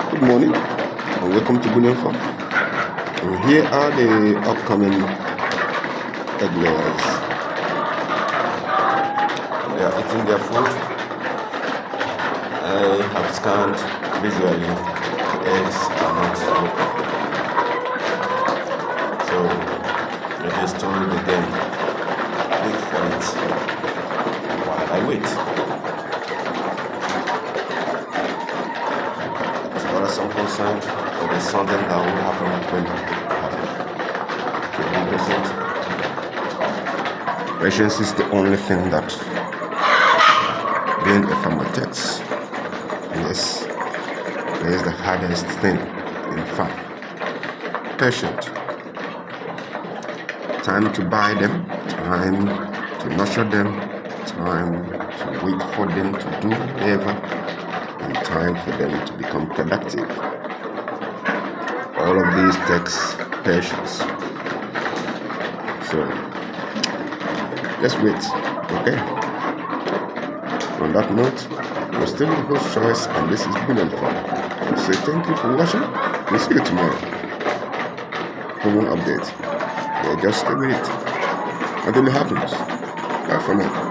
Good morning and welcome to Bullion Farm. And here are the upcoming egg layers. They are eating their food. I have scanned visually the eggs are not yet. So I just told them wait for it while I wait. As far as I'm concerned, there is something that will happen when it happens. Patience is the only thing that being a farmer takes. Yes, that is the hardest thing in farm. Patient. Time to buy them, time to nurture them, time to wait for them to do whatever, and time for them to become productive. All of these takes patience. So let's wait, okay? On that note, I'm still your host Choice, and this is Bullion Farm. I say thank you for watching. We'll see you tomorrow for more updates. Yeah, just stay with it until it happens. Bye for now.